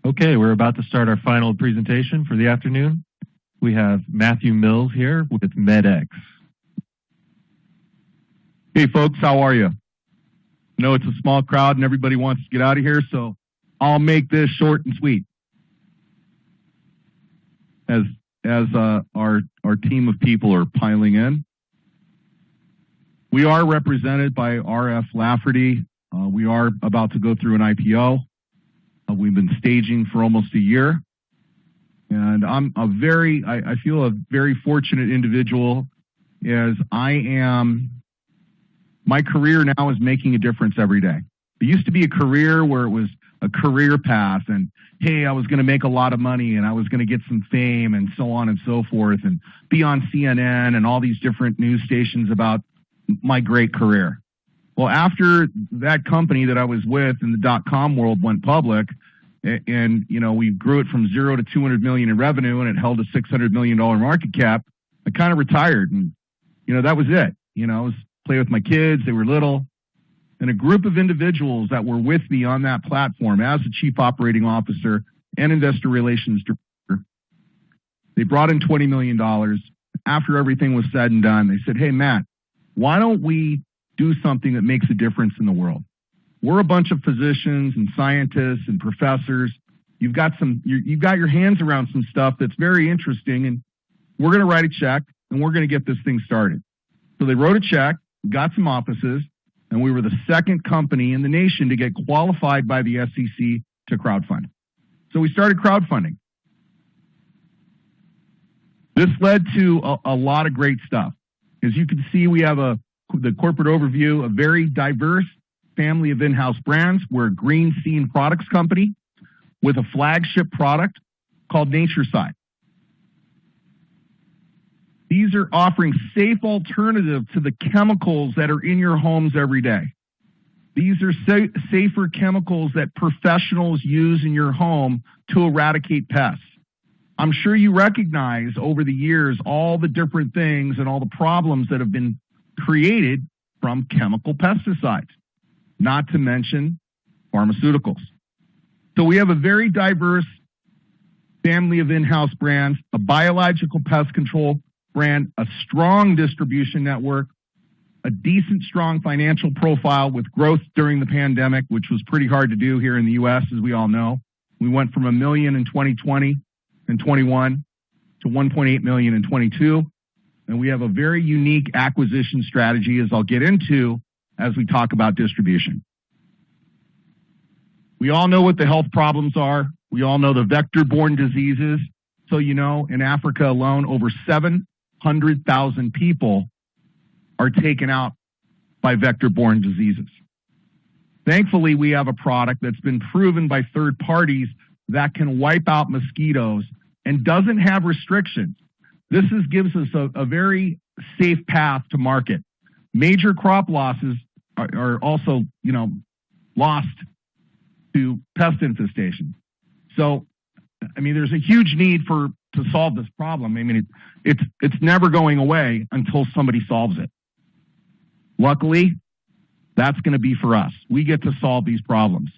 Okay, we're about to start our final presentation for the afternoon. We have Matthew Mills here with MedX. Hey folks, how are you? I know it's a small crowd and everybody wants to get out of here, so I'll make this short and sweet. As our team of people are piling in, we are represented by RF Lafferty. We are about to go through an IPO. We've been staging for almost a year, and I feel a very fortunate individual, as my career now is making a difference every day. It used to be a career where it was a career path and, hey, I was going to make a lot of money and I was going to get some fame and so on and so forth and be on CNN and all these different news stations about my great career. Well, after that company that I was with in the .com world went public, and we grew it from 0 to 200 million in revenue, and it held a $600 million market cap, I kind of retired, and that was it. I was play with my kids; they were little, and a group of individuals that were with me on that platform as the chief operating officer and investor relations director, they brought in $20 million. After everything was said and done, they said, "Hey, Matt, why don't we do something that makes a difference in the world? We're a bunch of physicians and scientists and professors. You've got your hands around some stuff that's very interesting, and we're going to write a check and we're going to get this thing started." So they wrote a check, got some offices, and we were the second company in the nation to get qualified by the SEC to crowdfund. So we started crowdfunding. This led to a lot of great stuff. As you can see, we have the corporate overview, a very diverse family of in-house brands. We're a green scene products company with a flagship product called NatureSide. These are offering safe alternative to the chemicals that are in your homes every day. These are safer chemicals that professionals use in your home to eradicate pests. I'm sure you recognize over the years all the different things and all the problems that have been created from chemical pesticides, not to mention pharmaceuticals. So we have a very diverse family of in-house brands, a biological pest control brand, a strong distribution network, a decent, strong financial profile with growth during the pandemic, which was pretty hard to do here in the U.S., as we all know. We went from $1 million in 2020 and 21 to 1.8 million in 22. And we have a very unique acquisition strategy, as I'll get into as we talk about distribution. We all know what the health problems are. We all know the vector-borne diseases. So, in Africa alone, over 700,000 people are taken out by vector-borne diseases. Thankfully, we have a product that's been proven by third parties that can wipe out mosquitoes and doesn't have restrictions. This gives us a very safe path to market. Major crop losses are also, lost to pest infestation. So, there's a huge need to solve this problem. It's never going away until somebody solves it. Luckily, that's going to be for us. We get to solve these problems.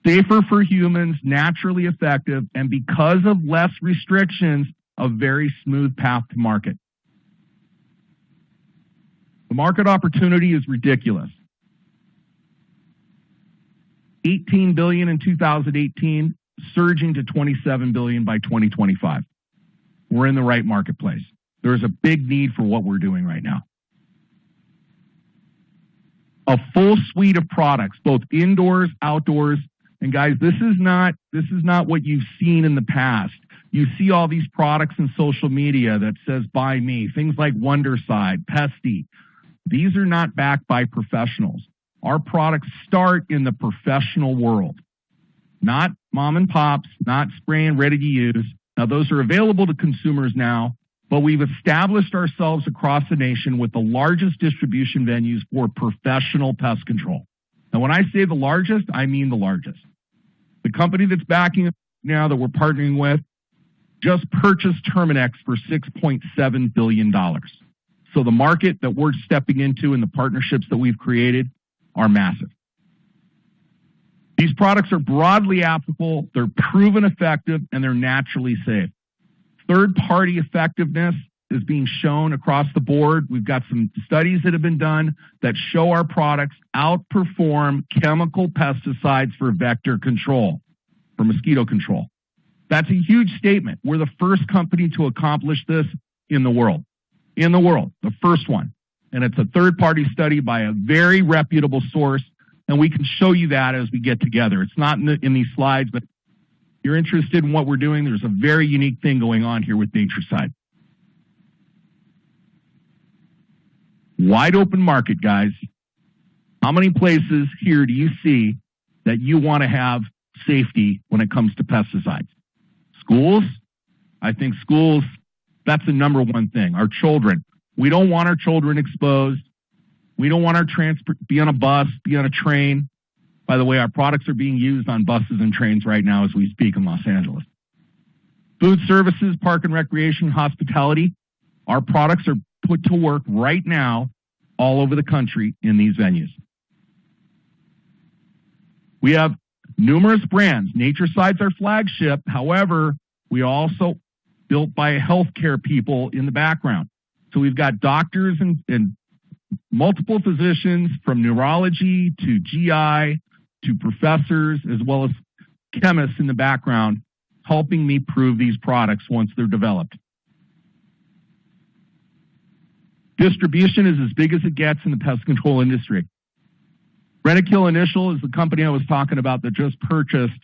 Safer for humans, naturally effective, and because of less restrictions, a very smooth path to market. The market opportunity is ridiculous. $18 billion in 2018, surging to $27 billion by 2025. We're in the right marketplace. There's a big need for what we're doing right now. A full suite of products, both indoors, outdoors, and guys, this is not what you've seen in the past. You see all these products in social media that says buy me, things like Wondercide, Pesty. These are not backed by professionals. Our products start in the professional world, not mom and pops, not spray and ready to use. Now, those are available to consumers now, but we've established ourselves across the nation with the largest distribution venues for professional pest control. Now, when I say the largest, I mean the largest. The company that's backing us now that we're partnering with just purchased Terminex for $6.7 billion. So the market that we're stepping into and the partnerships that we've created are massive. These products are broadly applicable, they're proven effective, and they're naturally safe. Third-party effectiveness is being shown across the board. We've got some studies that have been done that show our products outperform chemical pesticides for vector control, for mosquito control. That's a huge statement. We're the first company to accomplish this in the world. In the world, the first one. And it's a third-party study by a very reputable source, and we can show you that as we get together. It's not in these slides, but if you're interested in what we're doing, there's a very unique thing going on here with Natureside. Wide open market, guys. How many places here do you see that you want to have safety when it comes to pesticides? Schools? I think schools, that's the number one thing. Our children. We don't want our children exposed. We don't want our transport, be on a bus, be on a train. By the way, our products are being used on buses and trains right now as we speak in Los Angeles. Food services, park and recreation, hospitality. Our products are put to work right now all over the country in these venues. We have numerous brands. Natureside's our flagship. However, we also built by healthcare people in the background. So we've got doctors and multiple physicians from neurology to GI to professors as well as chemists in the background helping me prove these products once they're developed. Distribution is as big as it gets in the pest control industry. Rentokil Initial is the company I was talking about that just purchased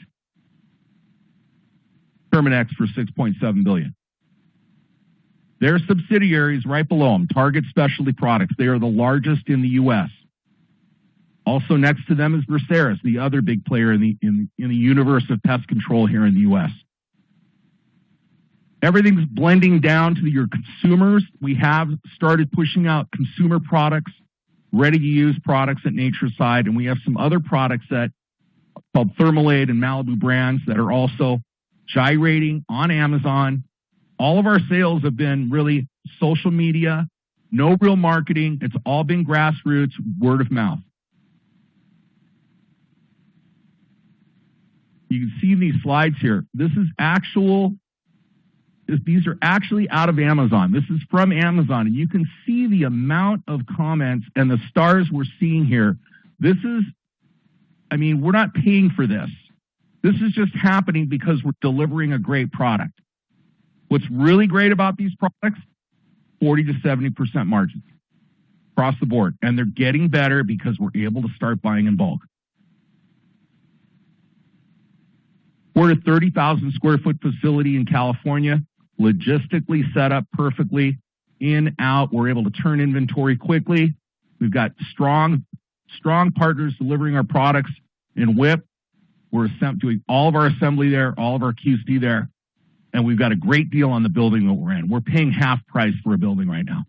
Terminex for $6.7 billion. Their subsidiaries right below them, Target Specialty Products, they are the largest in the U.S. Also next to them is Versarus, the other big player in the universe of pest control here in the U.S. Everything's blending down to your consumers. We have started pushing out consumer products, ready-to-use products at Natureside, and we have some other products that called Thermalade and Malibu brands that are also gyrating on Amazon. All of our sales have been really social media, no real marketing. It's all been grassroots, word of mouth. You can see these slides here. These are actually out of Amazon. This is from Amazon, and you can see the amount of comments and the stars we're seeing here. We're not paying for this. This is just happening because we're delivering a great product. What's really great about these products, 40 to 70% margins across the board. And they're getting better because we're able to start buying in bulk. We're a 30,000 square foot facility in California, logistically set up perfectly, in, out. We're able to turn inventory quickly. We've got strong partners delivering our products in WIP. We're doing all of our assembly there, all of our QC there. And we've got a great deal on the building that we're in. We're paying half price for a building right now.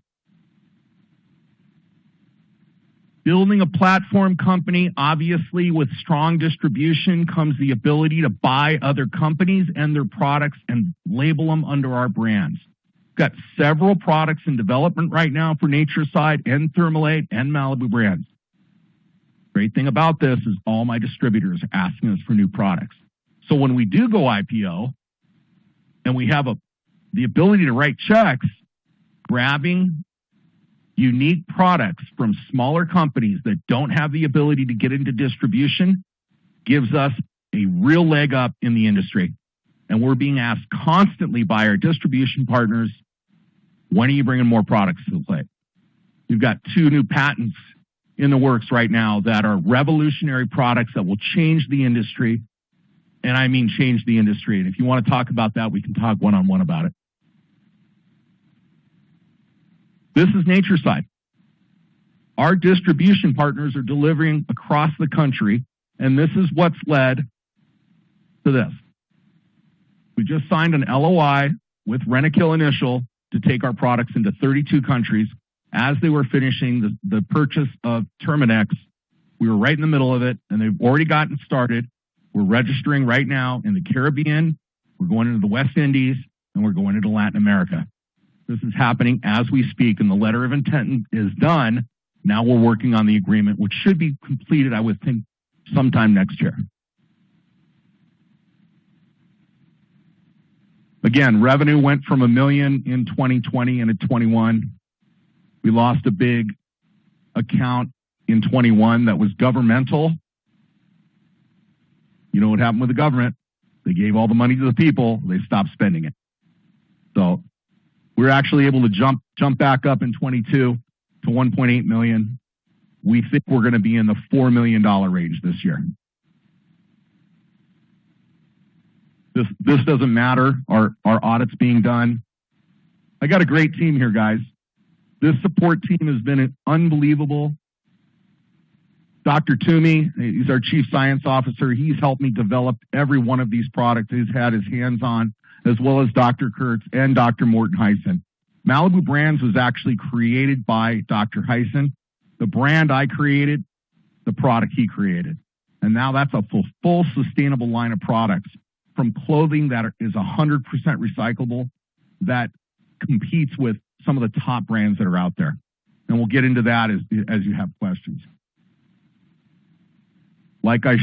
Building a platform company, obviously with strong distribution comes the ability to buy other companies and their products and label them under our brands. We've got several products in development right now for Natureside and Thermalade and Malibu brands. Great thing about this is all my distributors are asking us for new products. So when we do go IPO, and we have the ability to write checks, grabbing unique products from smaller companies that don't have the ability to get into distribution gives us a real leg up in the industry. And we're being asked constantly by our distribution partners, when are you bringing more products to the plate? We've got 2 new patents in the works right now that are revolutionary products that will change the industry. And I mean change the industry. And if you want to talk about that, we can talk one-on-one about it. This is Natureside. Our distribution partners are delivering across the country, and this is what's led to this. We just signed an LOI with Rentokil Initial to take our products into 32 countries. As they were finishing the purchase of Terminex, we were right in the middle of it, and they've already gotten started. We're registering right now in the Caribbean, we're going into the West Indies, and we're going into Latin America. This is happening as we speak, and the letter of intent is done. Now we're working on the agreement, which should be completed, I would think, sometime next year. Again, revenue went from $1 million in 2020 into 21. We lost a big account in 21 that was governmental. You know what happened with the government? They gave all the money to the people. They stopped spending it. So we're actually able to jump back up in 22 to 1.8 million. We think we're going to be in the $4 million range this year. This doesn't matter. Our audit's being done. I got a great team here, guys. This support team has been unbelievable. Dr. Toomey, he's our chief science officer. He's helped me develop every one of these products he's had his hands on, as well as Dr. Kurtz and Dr. Morton Heisen. Malibu Brands was actually created by Dr. Heisen. The brand I created, the product he created. And now that's a full sustainable line of products, from clothing that is 100% recyclable, that competes with some of the top brands that are out there. And we'll get into that as you have questions. Like I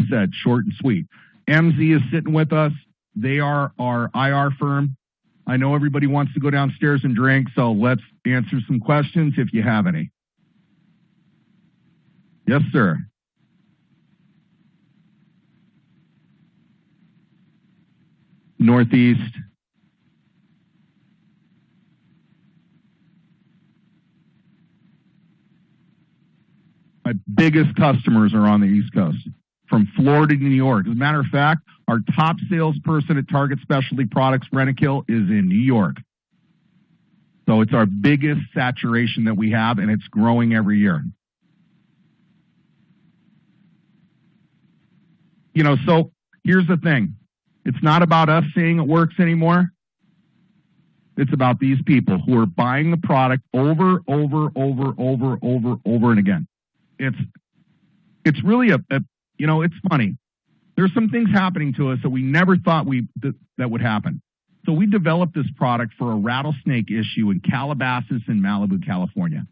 said, short and sweet. MZ is sitting with us. They are our IR firm. I know everybody wants to go downstairs and drink, so let's answer some questions if you have any. Yes, sir. Northeast. My biggest customers are on the East Coast, from Florida to New York. As a matter of fact, our top salesperson at Target Specialty Products, Rentokil, is in New York. So it's our biggest saturation that we have, and it's growing every year. You know, so here's the thing. It's not about us saying it works anymore. It's about these people who are buying the product over and again. It's really you know, it's funny. There's some things happening to us that we never thought that would happen. So we developed this product for a rattlesnake issue in Calabasas in Malibu, California.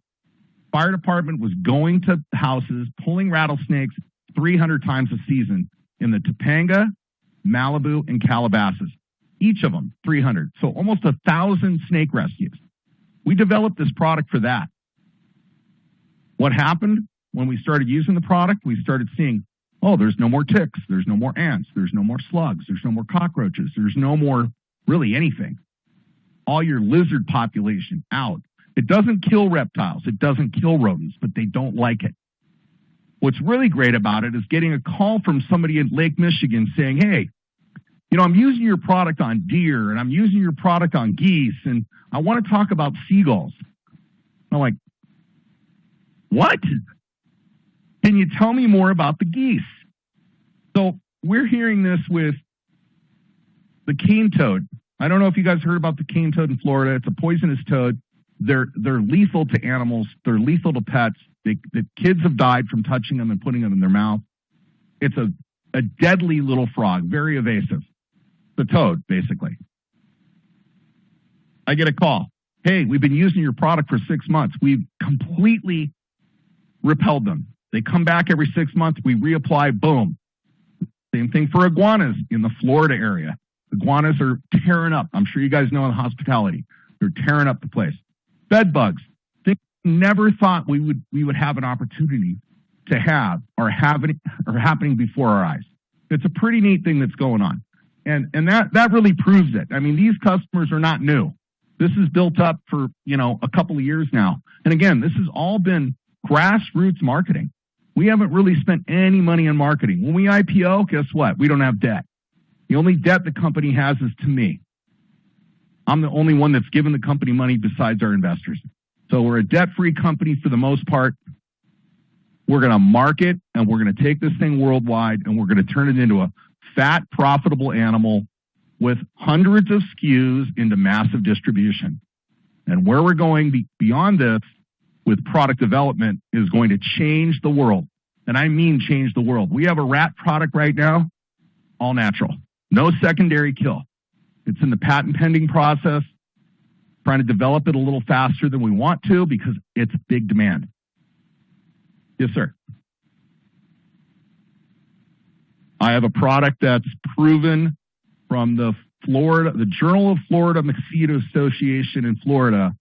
Fire department was going to houses, pulling rattlesnakes 300 times a season in the Topanga, Malibu, and Calabasas. Each of them, 300. So almost 1,000 snake rescues. We developed this product for that. What happened when we started using the product? We started seeing, oh, there's no more ticks. There's no more ants. There's no more slugs. There's no more cockroaches. There's no more really anything. All your lizard population out. It doesn't kill reptiles. It doesn't kill rodents, but they don't like it. What's really great about it is getting a call from somebody in Lake Michigan saying, hey, you know, I'm using your product on deer and I'm using your product on geese and I want to talk about seagulls. I'm like, what? Can you tell me more about the geese? So we're hearing this with the cane toad. I don't know if you guys heard about the cane toad in Florida. It's a poisonous toad. They're lethal to animals. They're lethal to pets. The kids have died from touching them and putting them in their mouth. It's a deadly little frog, very evasive. The toad, basically. I get a call. Hey, we've been using your product for 6 months. We've completely repelled them. They come back every 6 months. We reapply, boom. Same thing for iguanas in the Florida area. Iguanas are tearing up. I'm sure you guys know in hospitality. They're tearing up the place. Bed bugs. Things we never thought we would have an opportunity to have are happening before our eyes. It's a pretty neat thing that's going on. And that really proves it. I mean, these customers are not new. This is built up for, you know, a couple of years now. And again, this has all been grassroots marketing. We haven't really spent any money on marketing. When we IPO, guess what? We don't have debt. The only debt the company has is to me. I'm the only one that's given the company money besides our investors. So we're a debt-free company for the most part. We're going to market and we're going to take this thing worldwide and we're going to turn it into a fat, profitable animal with hundreds of SKUs into massive distribution. And where we're going beyond this with product development is going to change the world. And I mean change the world. We have a rat product right now, all natural. No secondary kill. It's in the patent pending process, trying to develop it a little faster than we want to because it's big demand. Yes, sir. I have a product that's proven from the Florida, the Journal of Florida Mosquito Association in Florida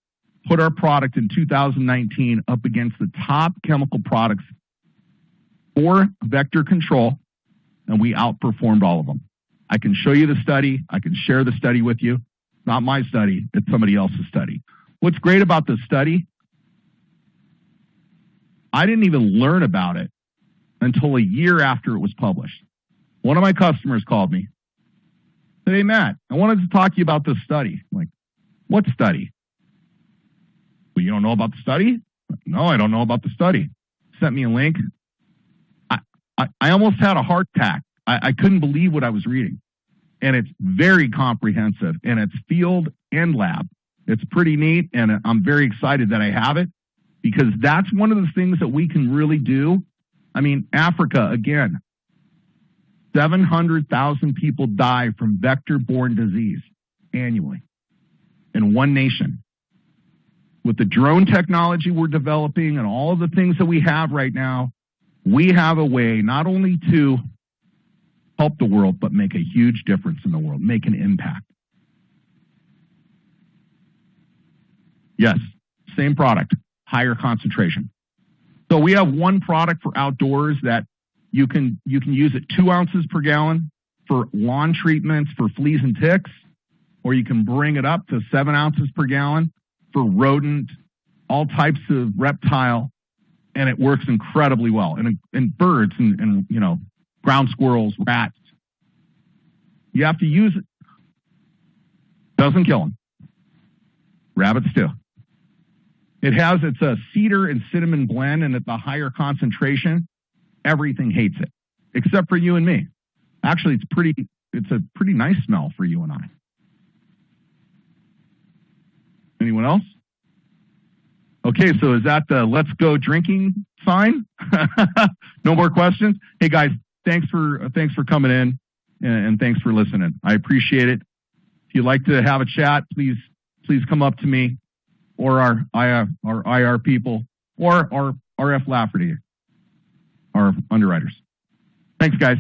put our product in 2019 up against the top chemical products for vector control, and we outperformed all of them. I can show you the study. I can share the study with you. It's not my study. It's somebody else's study. What's great about this study, I didn't even learn about it until a year after it was published. One of my customers called me. Said, "Hey, Matt, I wanted to talk to you about this study." I'm like, "What study?" "Well, you don't know about the study?" "No, I don't know about the study." Sent me a link. I almost had a heart attack. I couldn't believe what I was reading. And it's very comprehensive, and it's field and lab. It's pretty neat, and I'm very excited that I have it, because that's one of the things that we can really do. I mean, Africa, again, 700,000 people die from vector-borne disease annually in one nation. With the drone technology we're developing and all of the things that we have right now, we have a way not only to help the world, but make a huge difference in the world, make an impact. Yes, same product, higher concentration. So we have one product for outdoors that you can use at 2 ounces per gallon for lawn treatments for fleas and ticks, or you can bring it up to 7 ounces per gallon for rodent, all types of reptile, and it works incredibly well. And birds and you know, ground squirrels, rats. You have to use it. Doesn't kill them. Rabbits too. It's a cedar and cinnamon blend, and at the higher concentration, everything hates it, except for you and me. Actually, it's a pretty nice smell for you and I. Anyone else? Okay, so is that the let's go drinking sign? No more questions? Hey guys, thanks for coming in, and thanks for listening. I appreciate it. If you'd like to have a chat, please come up to me or our IR people or our RF Lafferty, our underwriters. Thanks, guys.